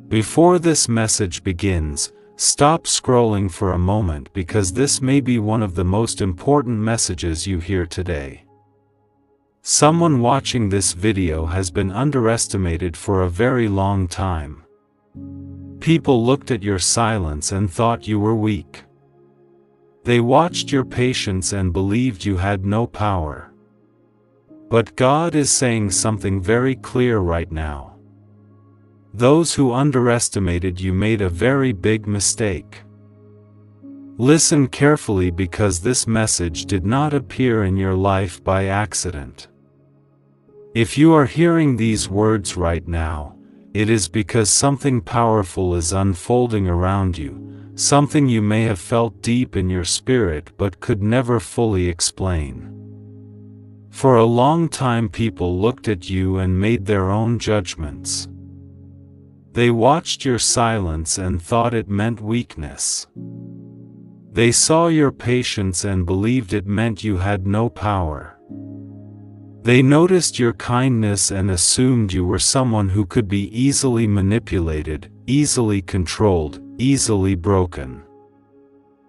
Before this message begins, stop scrolling for a moment because this may be one of the most important messages you hear today. Someone watching this video has been underestimated for a very long time. People looked at your silence and thought you were weak. They watched your patience and believed you had no power. But God is saying something very clear right now. Those who underestimated you made a very big mistake. Listen carefully because this message did not appear in your life by accident. If you are hearing these words right now, it is because something powerful is unfolding around you, something you may have felt deep in your spirit but could never fully explain. For a long time people looked at you and made their own judgments. They watched your silence and thought it meant weakness. They saw your patience and believed it meant you had no power. They noticed your kindness and assumed you were someone who could be easily manipulated, easily controlled, easily broken.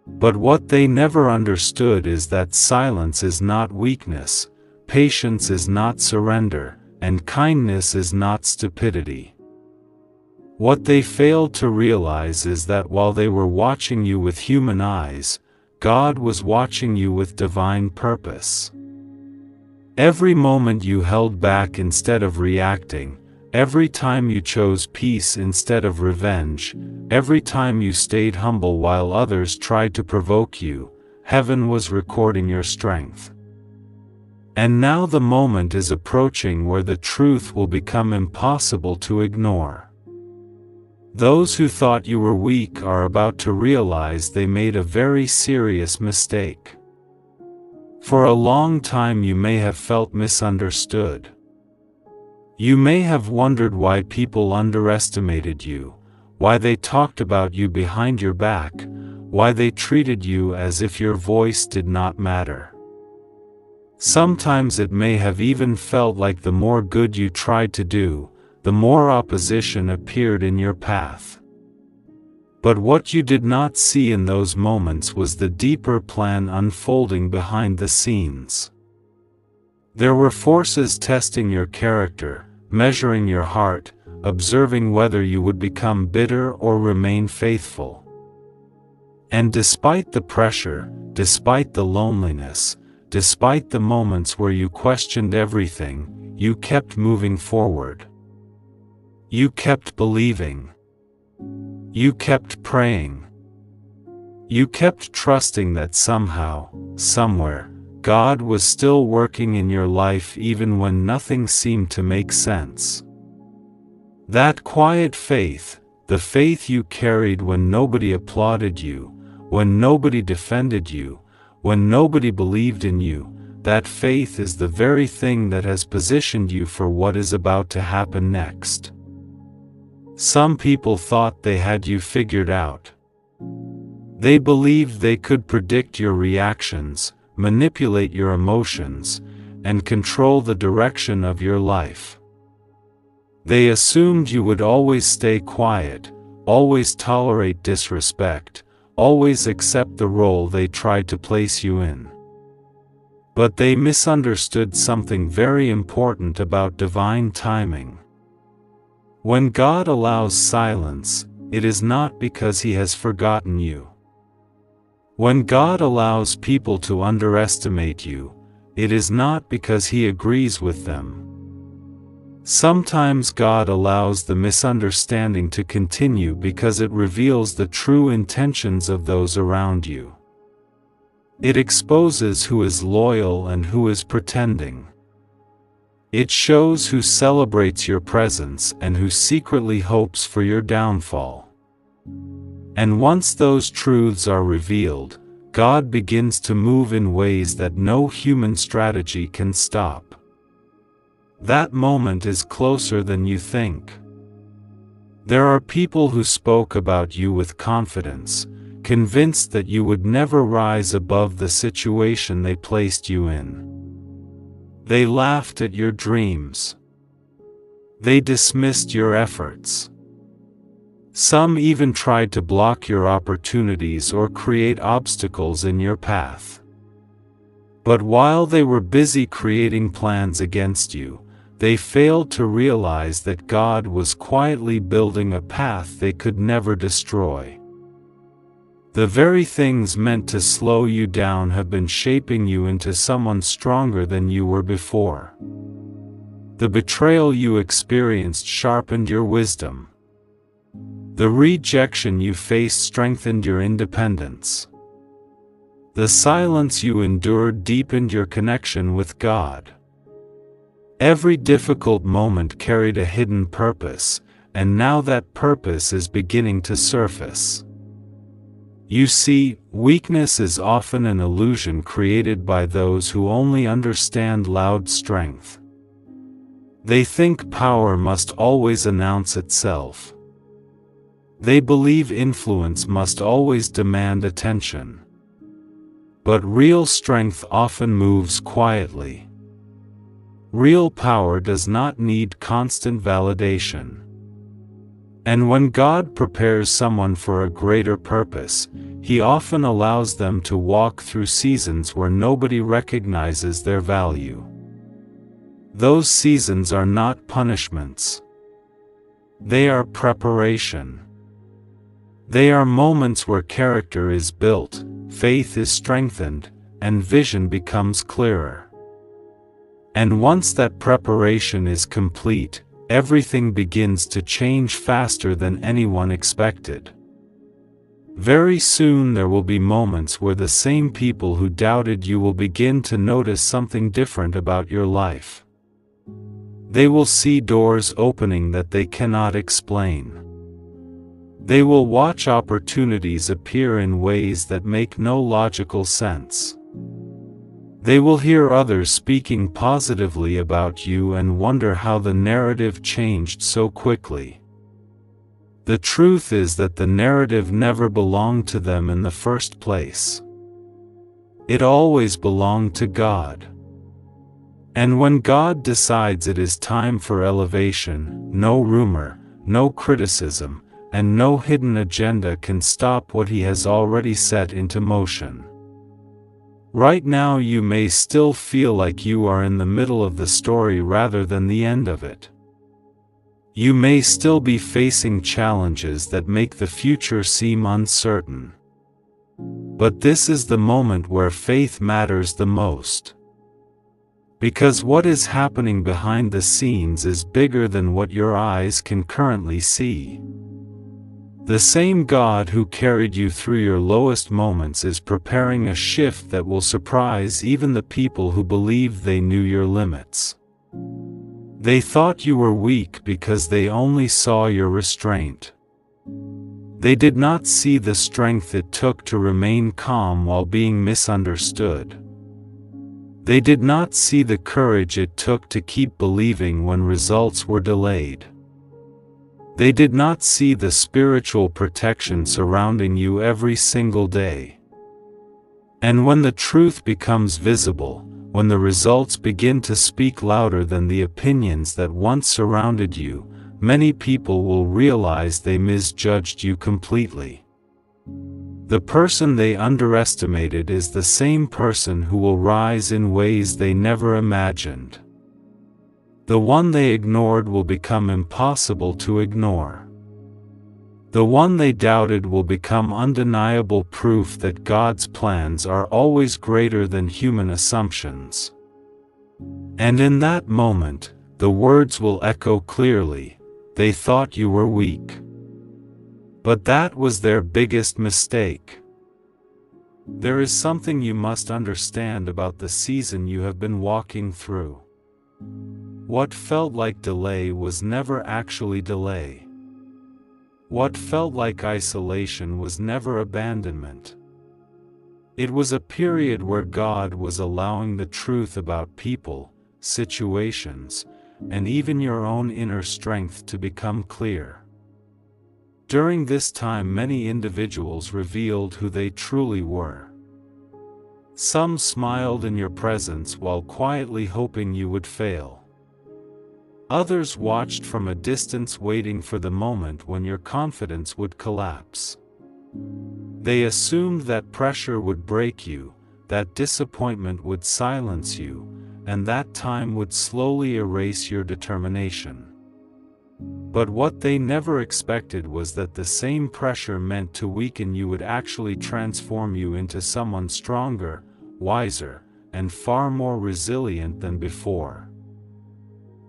But what they never understood is that silence is not weakness, patience is not surrender, and kindness is not stupidity. What they failed to realize is that while they were watching you with human eyes, God was watching you with divine purpose. Every moment you held back instead of reacting, every time you chose peace instead of revenge, every time you stayed humble while others tried to provoke you, heaven was recording your strength. And now the moment is approaching where the truth will become impossible to ignore. Those who thought you were weak are about to realize they made a very serious mistake. For a long time you may have felt misunderstood. You may have wondered why people underestimated you, why they talked about you behind your back, why they treated you as if your voice did not matter. Sometimes it may have even felt like the more good you tried to do, the more opposition appeared in your path. But what you did not see in those moments was the deeper plan unfolding behind the scenes. There were forces testing your character, measuring your heart, observing whether you would become bitter or remain faithful. And despite the pressure, despite the loneliness, despite the moments where you questioned everything, you kept moving forward. You kept believing. You kept praying. You kept trusting that somehow, somewhere, God was still working in your life even when nothing seemed to make sense. That quiet faith, the faith you carried when nobody applauded you, when nobody defended you, when nobody believed in you, that faith is the very thing that has positioned you for what is about to happen next. Some people thought they had you figured out. They believed they could predict your reactions, manipulate your emotions, and control the direction of your life. They assumed you would always stay quiet, always tolerate disrespect, always accept the role they tried to place you in. But they misunderstood something very important about divine timing. When God allows silence, it is not because He has forgotten you. When God allows people to underestimate you, it is not because He agrees with them. Sometimes God allows the misunderstanding to continue because it reveals the true intentions of those around you. It exposes who is loyal and who is pretending. It shows who celebrates your presence and who secretly hopes for your downfall. And once those truths are revealed, God begins to move in ways that no human strategy can stop. That moment is closer than you think. There are people who spoke about you with confidence, convinced that you would never rise above the situation they placed you in. They laughed at your dreams. They dismissed your efforts. Some even tried to block your opportunities or create obstacles in your path. But while they were busy creating plans against you, they failed to realize that God was quietly building a path they could never destroy. The very things meant to slow you down have been shaping you into someone stronger than you were before. The betrayal you experienced sharpened your wisdom. The rejection you faced strengthened your independence. The silence you endured deepened your connection with God. Every difficult moment carried a hidden purpose, and now that purpose is beginning to surface. You see, weakness is often an illusion created by those who only understand loud strength. They think power must always announce itself. They believe influence must always demand attention. But real strength often moves quietly. Real power does not need constant validation. And when God prepares someone for a greater purpose, He often allows them to walk through seasons where nobody recognizes their value. Those seasons are not punishments. They are preparation. They are moments where character is built, faith is strengthened, and vision becomes clearer. And once that preparation is complete, everything begins to change faster than anyone expected. Very soon there will be moments where the same people who doubted you will begin to notice something different about your life. They will see doors opening that they cannot explain. They will watch opportunities appear in ways that make no logical sense. They will hear others speaking positively about you and wonder how the narrative changed so quickly. The truth is that the narrative never belonged to them in the first place. It always belonged to God. And when God decides it is time for elevation, no rumor, no criticism, and no hidden agenda can stop what He has already set into motion. Right now you may still feel like you are in the middle of the story rather than the end of it. You may still be facing challenges that make the future seem uncertain. But this is the moment where faith matters the most. Because what is happening behind the scenes is bigger than what your eyes can currently see. The same God who carried you through your lowest moments is preparing a shift that will surprise even the people who believed they knew your limits. They thought you were weak because they only saw your restraint. They did not see the strength it took to remain calm while being misunderstood. They did not see the courage it took to keep believing when results were delayed. They did not see the spiritual protection surrounding you every single day. And when the truth becomes visible, when the results begin to speak louder than the opinions that once surrounded you, many people will realize they misjudged you completely. The person they underestimated is the same person who will rise in ways they never imagined. The one they ignored will become impossible to ignore. The one they doubted will become undeniable proof that God's plans are always greater than human assumptions. And in that moment, the words will echo clearly, "They thought you were weak." But that was their biggest mistake. There is something you must understand about the season you have been walking through. What felt like delay was never actually delay. What felt like isolation was never abandonment. It was a period where God was allowing the truth about people, situations, and even your own inner strength to become clear. During this time, many individuals revealed who they truly were. Some smiled in your presence while quietly hoping you would fail. Others watched from a distance, waiting for the moment when your confidence would collapse. They assumed that pressure would break you, that disappointment would silence you, and that time would slowly erase your determination. But what they never expected was that the same pressure meant to weaken you would actually transform you into someone stronger, wiser, and far more resilient than before.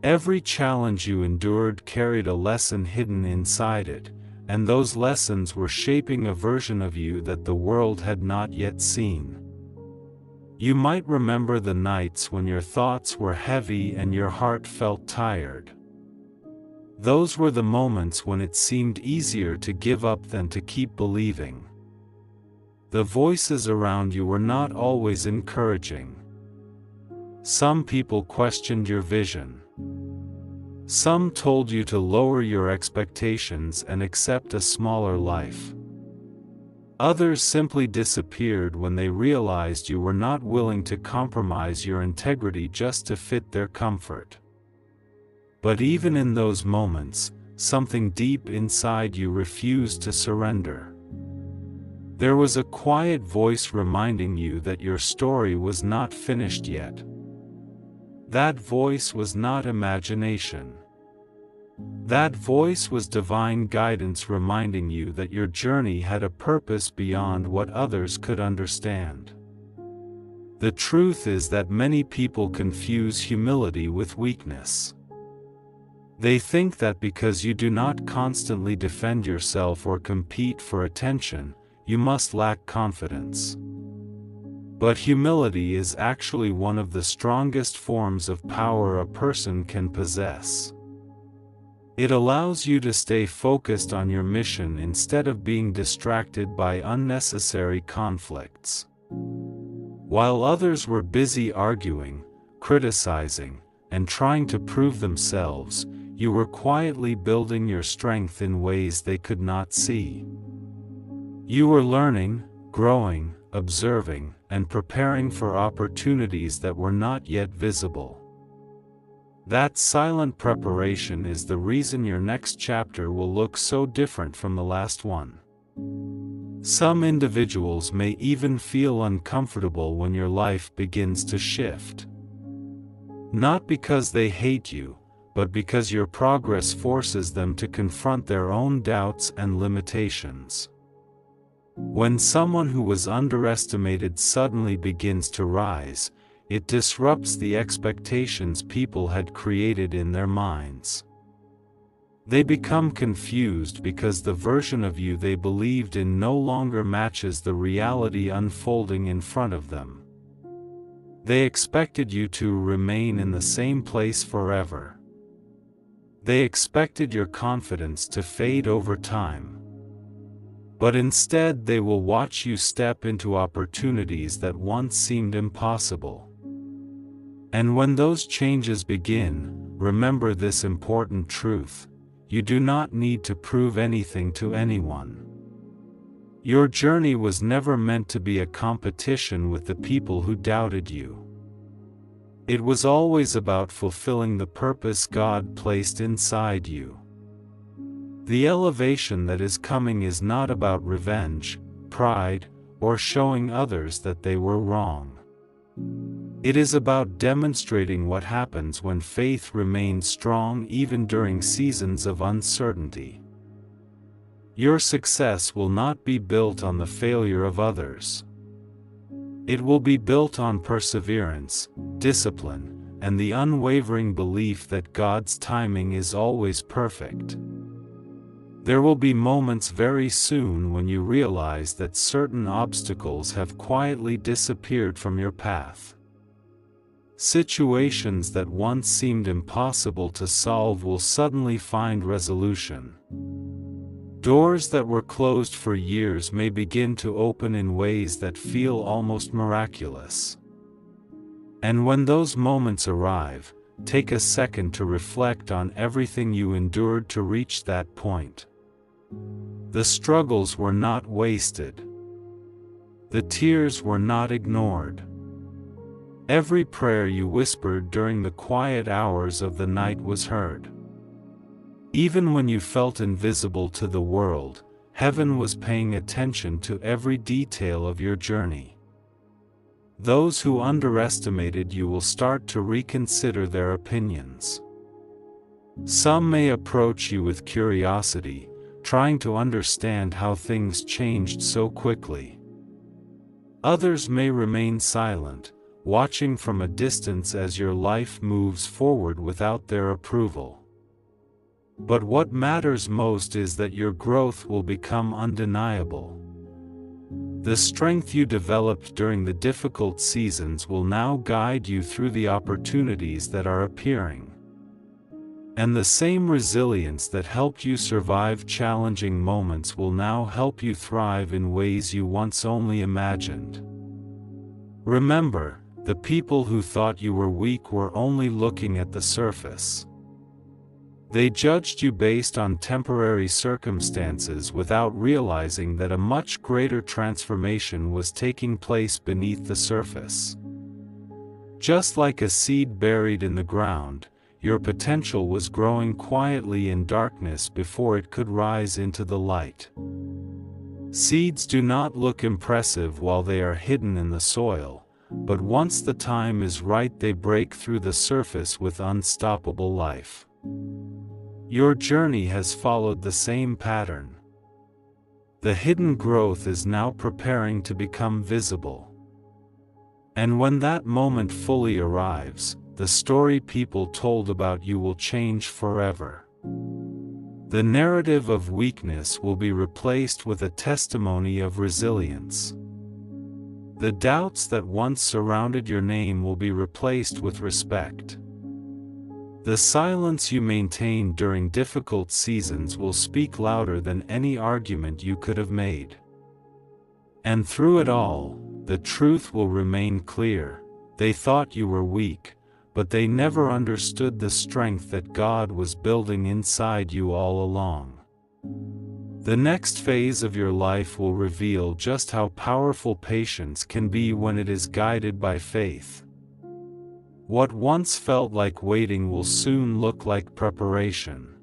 Every challenge you endured carried a lesson hidden inside it, and those lessons were shaping a version of you that the world had not yet seen. You might remember the nights when your thoughts were heavy and your heart felt tired. Those were the moments when it seemed easier to give up than to keep believing. The voices around you were not always encouraging. Some people questioned your vision. Some told you to lower your expectations and accept a smaller life. Others simply disappeared when they realized you were not willing to compromise your integrity just to fit their comfort. But even in those moments, something deep inside you refused to surrender. There was a quiet voice reminding you that your story was not finished yet. That voice was not imagination. That voice was divine guidance reminding you that your journey had a purpose beyond what others could understand. The truth is that many people confuse humility with weakness. They think that because you do not constantly defend yourself or compete for attention, you must lack confidence. But humility is actually one of the strongest forms of power a person can possess. It allows you to stay focused on your mission instead of being distracted by unnecessary conflicts. While others were busy arguing, criticizing, and trying to prove themselves, you were quietly building your strength in ways they could not see. You were learning, growing, observing, and preparing for opportunities that were not yet visible. That silent preparation is the reason your next chapter will look so different from the last one. Some individuals may even feel uncomfortable when your life begins to shift. Not because they hate you, but because your progress forces them to confront their own doubts and limitations. When someone who was underestimated suddenly begins to rise, it disrupts the expectations people had created in their minds. They become confused because the version of you they believed in no longer matches the reality unfolding in front of them. They expected you to remain in the same place forever. They expected your confidence to fade over time. But instead they will watch you step into opportunities that once seemed impossible. And when those changes begin, remember this important truth: you do not need to prove anything to anyone. Your journey was never meant to be a competition with the people who doubted you. It was always about fulfilling the purpose God placed inside you. The elevation that is coming is not about revenge, pride, or showing others that they were wrong. It is about demonstrating what happens when faith remains strong even during seasons of uncertainty. Your success will not be built on the failure of others. It will be built on perseverance, discipline, and the unwavering belief that God's timing is always perfect. There will be moments very soon when you realize that certain obstacles have quietly disappeared from your path. Situations that once seemed impossible to solve will suddenly find resolution. Doors that were closed for years may begin to open in ways that feel almost miraculous. And when those moments arrive, take a second to reflect on everything you endured to reach that point. The struggles were not wasted. The tears were not ignored. Every prayer you whispered during the quiet hours of the night was heard. Even when you felt invisible to the world, heaven was paying attention to every detail of your journey. Those who underestimated you will start to reconsider their opinions. Some may approach you with curiosity, trying to understand how things changed so quickly. Others may remain silent, watching from a distance as your life moves forward without their approval. But what matters most is that your growth will become undeniable. The strength you developed during the difficult seasons will now guide you through the opportunities that are appearing. And the same resilience that helped you survive challenging moments will now help you thrive in ways you once only imagined. Remember, the people who thought you were weak were only looking at the surface. They judged you based on temporary circumstances without realizing that a much greater transformation was taking place beneath the surface. Just like a seed buried in the ground, your potential was growing quietly in darkness before it could rise into the light. Seeds do not look impressive while they are hidden in the soil, but once the time is right they break through the surface with unstoppable life. Your journey has followed the same pattern. The hidden growth is now preparing to become visible. And when that moment fully arrives, the story people told about you will change forever. The narrative of weakness will be replaced with a testimony of resilience. The doubts that once surrounded your name will be replaced with respect. The silence you maintained during difficult seasons will speak louder than any argument you could have made. And through it all, the truth will remain clear. They thought you were weak, but they never understood the strength that God was building inside you all along. The next phase of your life will reveal just how powerful patience can be when it is guided by faith. What once felt like waiting will soon look like preparation.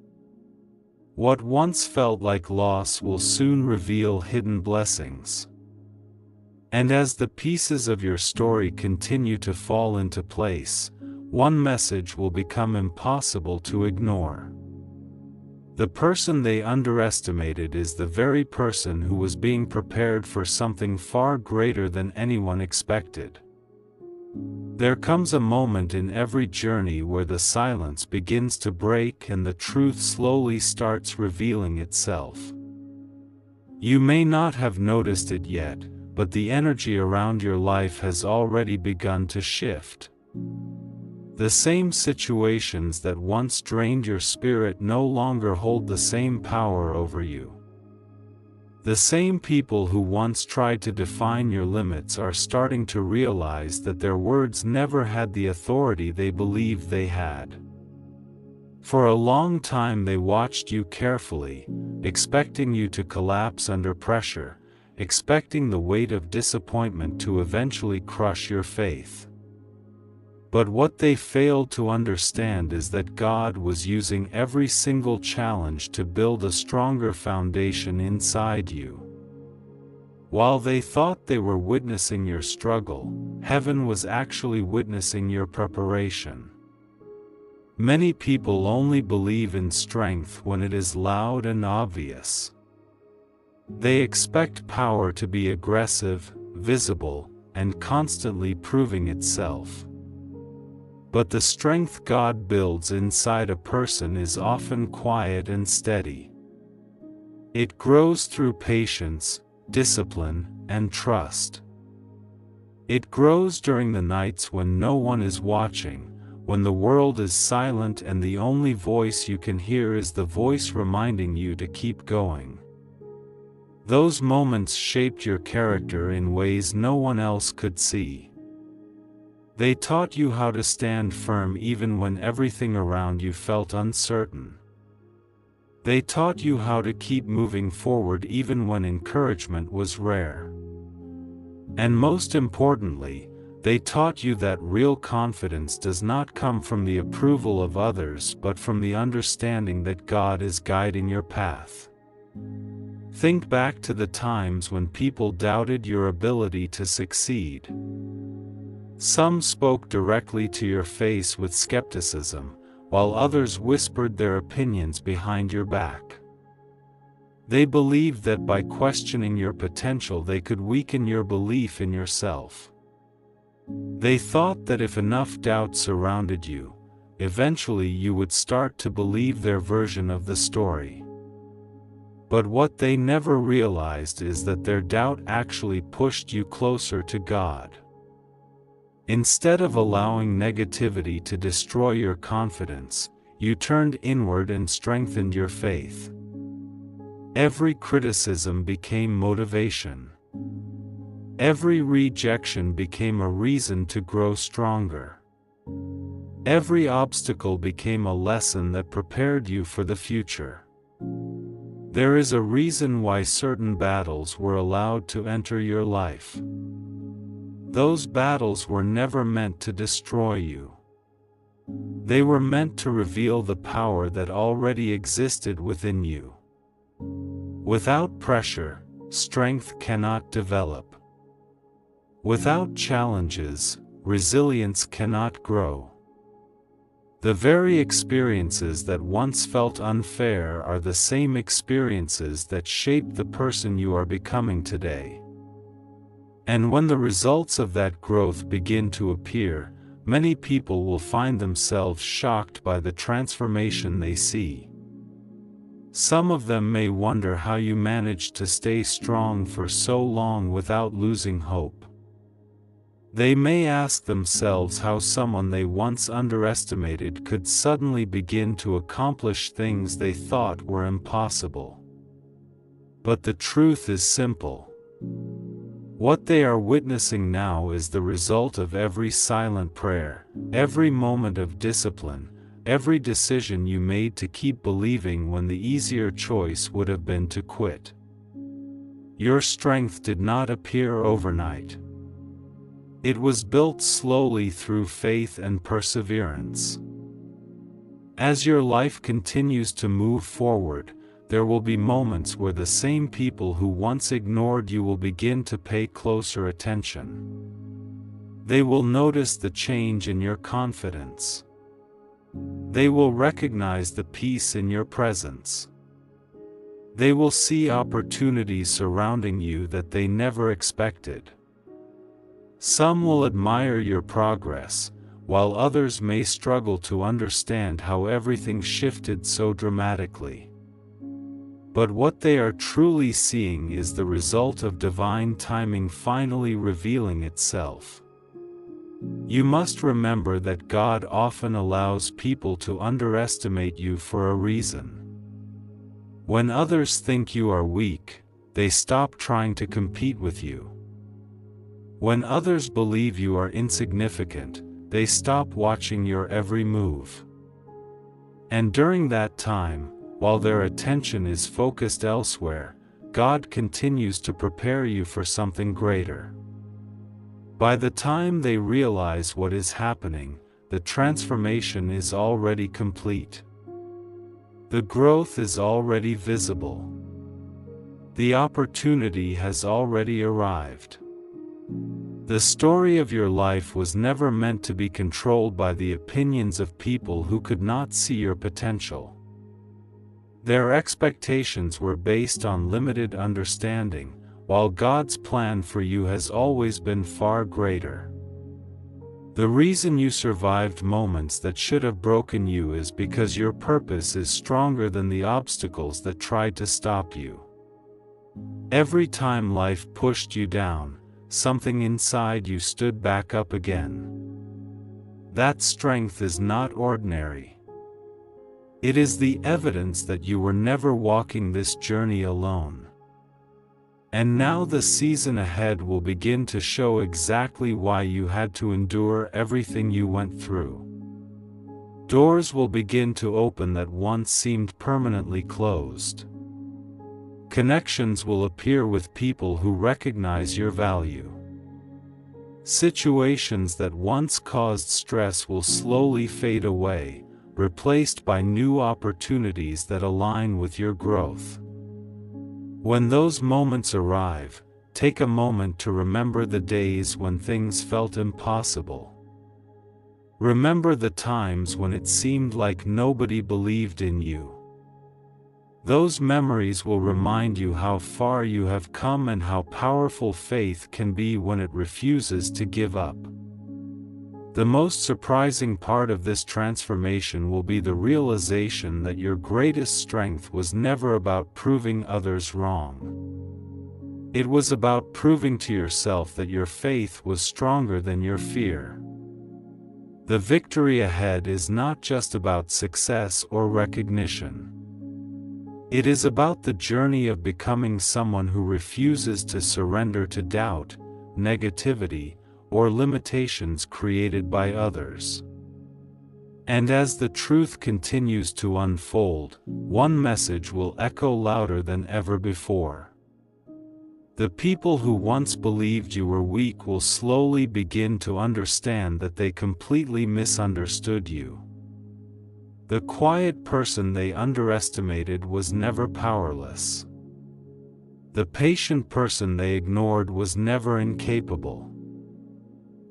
What once felt like loss will soon reveal hidden blessings. And as the pieces of your story continue to fall into place, one message will become impossible to ignore. The person they underestimated is the very person who was being prepared for something far greater than anyone expected. There comes a moment in every journey where the silence begins to break and the truth slowly starts revealing itself. You may not have noticed it yet, but the energy around your life has already begun to shift. The same situations that once drained your spirit no longer hold the same power over you. The same people who once tried to define your limits are starting to realize that their words never had the authority they believed they had. For a long time they watched you carefully, expecting you to collapse under pressure, expecting the weight of disappointment to eventually crush your faith. But what they failed to understand is that God was using every single challenge to build a stronger foundation inside you. While they thought they were witnessing your struggle, heaven was actually witnessing your preparation. Many people only believe in strength when it is loud and obvious. They expect power to be aggressive, visible, and constantly proving itself. But the strength God builds inside a person is often quiet and steady. It grows through patience, discipline, and trust. It grows during the nights when no one is watching, when the world is silent and the only voice you can hear is the voice reminding you to keep going. Those moments shaped your character in ways no one else could see. They taught you how to stand firm even when everything around you felt uncertain. They taught you how to keep moving forward even when encouragement was rare. And most importantly, They taught you that real confidence does not come from the approval of others but from the understanding that God is guiding your path. Think back to the times when people doubted your ability to succeed. Some spoke directly to your face with skepticism, while others whispered their opinions behind your back. They believed that by questioning your potential they could weaken your belief in yourself. They thought that if enough doubt surrounded you, eventually you would start to believe their version of the story. But what they never realized is that their doubt actually pushed you closer to God. Instead of allowing negativity to destroy your confidence, you turned inward and strengthened your faith. Every criticism became motivation. Every rejection became a reason to grow stronger. Every obstacle became a lesson that prepared you for the future. There is a reason why certain battles were allowed to enter your life. Those battles were never meant to destroy you. They were meant to reveal the power that already existed within you. Without pressure, strength cannot develop. Without challenges, resilience cannot grow. The very experiences that once felt unfair are the same experiences that shape the person you are becoming today. And when the results of that growth begin to appear, many people will find themselves shocked by the transformation they see. Some of them may wonder how you managed to stay strong for so long without losing hope. They may ask themselves how someone they once underestimated could suddenly begin to accomplish things they thought were impossible. But the truth is simple. What they are witnessing now is the result of every silent prayer, every moment of discipline, every decision you made to keep believing when the easier choice would have been to quit. Your strength did not appear overnight. It was built slowly through faith and perseverance. As your life continues to move forward, there will be moments where the same people who once ignored you will begin to pay closer attention. They will notice the change in your confidence. They will recognize the peace in your presence. They will see opportunities surrounding you that they never expected. Some will admire your progress, while others may struggle to understand how everything shifted so dramatically. But what they are truly seeing is the result of divine timing finally revealing itself. You must remember that God often allows people to underestimate you for a reason. When others think you are weak, they stop trying to compete with you. When others believe you are insignificant, they stop watching your every move. And during that time, while their attention is focused elsewhere, God continues to prepare you for something greater. By the time they realize what is happening, the transformation is already complete. The growth is already visible. The opportunity has already arrived. The story of your life was never meant to be controlled by the opinions of people who could not see your potential. Their expectations were based on limited understanding, while God's plan for you has always been far greater. The reason you survived moments that should have broken you is because your purpose is stronger than the obstacles that tried to stop you. Every time life pushed you down, something inside you stood back up again. That strength is not ordinary. It is the evidence that you were never walking this journey alone. And now the season ahead will begin to show exactly why you had to endure everything you went through. Doors will begin to open that once seemed permanently closed. Connections will appear with people who recognize your value. Situations that once caused stress will slowly fade away, replaced by new opportunities that align with your growth. When those moments arrive, take a moment to remember the days when things felt impossible. Remember the times when it seemed like nobody believed in you. Those memories will remind you how far you have come and how powerful faith can be when it refuses to give up. The most surprising part of this transformation will be the realization that your greatest strength was never about proving others wrong. It was about proving to yourself that your faith was stronger than your fear. The victory ahead is not just about success or recognition. It is about the journey of becoming someone who refuses to surrender to doubt, negativity, or limitations created by others. And as the truth continues to unfold, one message will echo louder than ever before. The people who once believed you were weak will slowly begin to understand that they completely misunderstood you. The quiet person they underestimated was never powerless. The patient person they ignored was never incapable.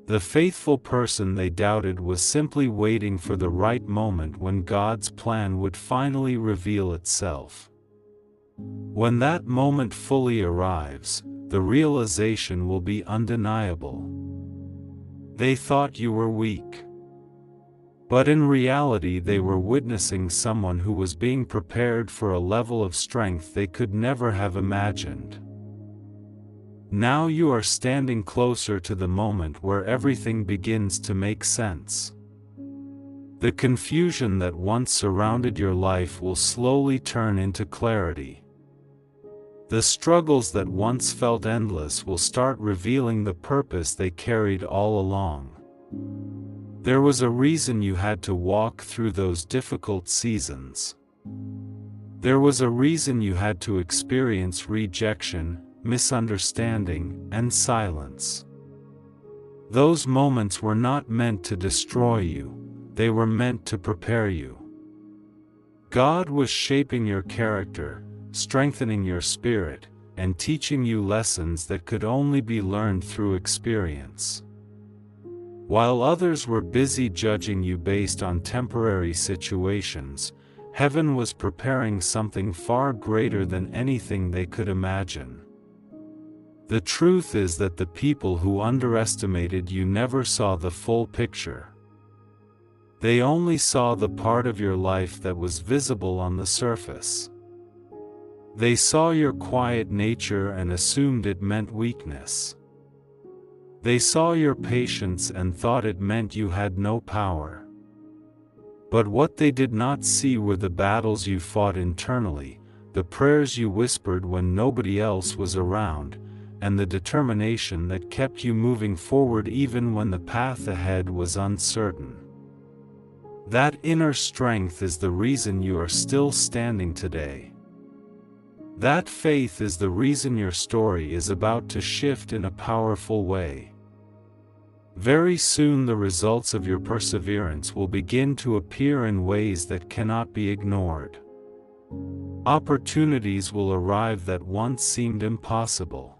The faithful person they doubted was simply waiting for the right moment when God's plan would finally reveal itself. When that moment fully arrives, the realization will be undeniable. They thought you were weak. But in reality they were witnessing someone who was being prepared for a level of strength they could never have imagined. Now you are standing closer to the moment where everything begins to make sense. The confusion that once surrounded your life will slowly turn into clarity. The struggles that once felt endless will start revealing the purpose they carried all along. There was a reason you had to walk through those difficult seasons. There was a reason you had to experience rejection, misunderstanding, and silence. Those moments were not meant to destroy you, they were meant to prepare you. God was shaping your character, strengthening your spirit, and teaching you lessons that could only be learned through experience. While others were busy judging you based on temporary situations, heaven was preparing something far greater than anything they could imagine. The truth is that the people who underestimated you never saw the full picture. They only saw the part of your life that was visible on the surface. They saw your quiet nature and assumed it meant weakness. They saw your patience and thought it meant you had no power. But what they did not see were the battles you fought internally, the prayers you whispered when nobody else was around, and the determination that kept you moving forward even when the path ahead was uncertain. That inner strength is the reason you are still standing today. That faith is the reason your story is about to shift in a powerful way. Very soon the results of your perseverance will begin to appear in ways that cannot be ignored. Opportunities will arrive that once seemed impossible.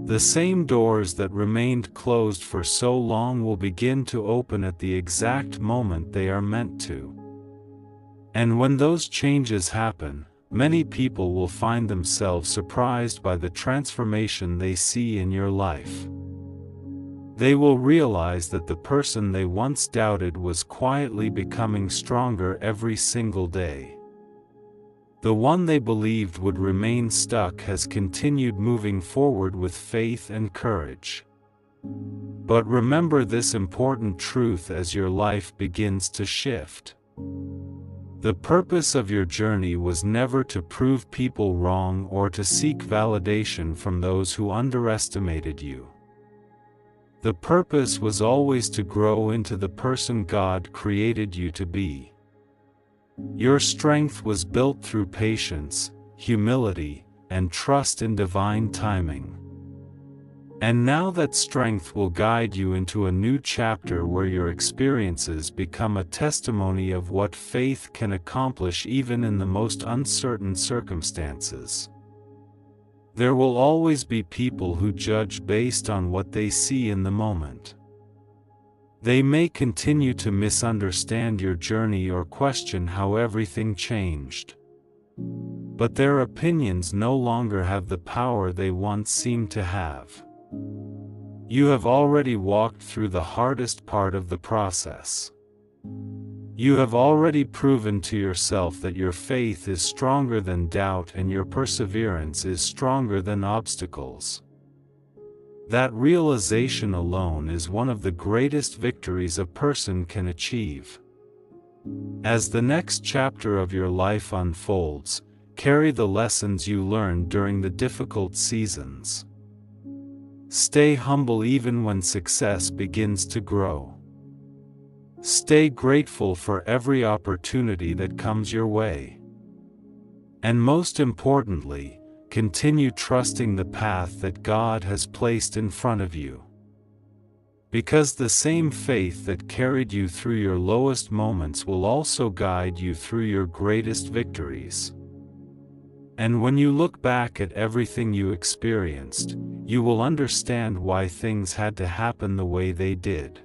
The same doors that remained closed for so long will begin to open at the exact moment they are meant to. And when those changes happen, many people will find themselves surprised by the transformation they see in your life. They will realize that the person they once doubted was quietly becoming stronger every single day. The one they believed would remain stuck has continued moving forward with faith and courage. But remember this important truth as your life begins to shift. The purpose of your journey was never to prove people wrong or to seek validation from those who underestimated you. The purpose was always to grow into the person God created you to be. Your strength was built through patience, humility, and trust in divine timing. And now that strength will guide you into a new chapter where your experiences become a testimony of what faith can accomplish even in the most uncertain circumstances. There will always be people who judge based on what they see in the moment. They may continue to misunderstand your journey or question how everything changed. But their opinions no longer have the power they once seemed to have. You have already walked through the hardest part of the process. You have already proven to yourself that your faith is stronger than doubt and your perseverance is stronger than obstacles. That realization alone is one of the greatest victories a person can achieve. As the next chapter of your life unfolds, carry the lessons you learned during the difficult seasons. Stay humble even when success begins to grow. Stay grateful for every opportunity that comes your way. And most importantly, continue trusting the path that God has placed in front of you. Because the same faith that carried you through your lowest moments will also guide you through your greatest victories. And when you look back at everything you experienced, you will understand why things had to happen the way they did.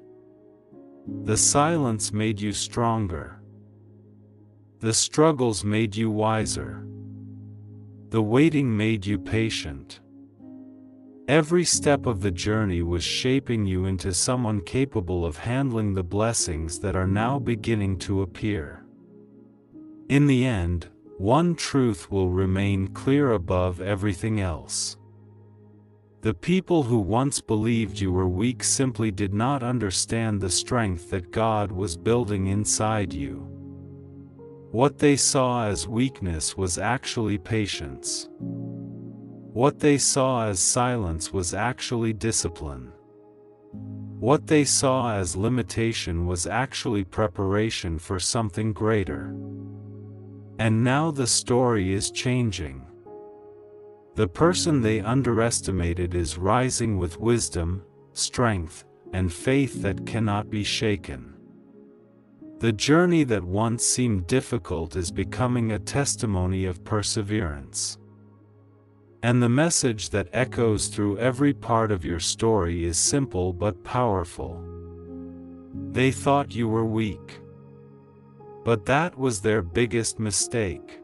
The silence made you stronger. The struggles made you wiser. The waiting made you patient. Every step of the journey was shaping you into someone capable of handling the blessings that are now beginning to appear. In the end, one truth will remain clear above everything else. The people who once believed you were weak simply did not understand the strength that God was building inside you. What they saw as weakness was actually patience. What they saw as silence was actually discipline. What they saw as limitation was actually preparation for something greater. And now the story is changing. The person they underestimated is rising with wisdom, strength, and faith that cannot be shaken. The journey that once seemed difficult is becoming a testimony of perseverance. And the message that echoes through every part of your story is simple but powerful. They thought you were weak. But that was their biggest mistake.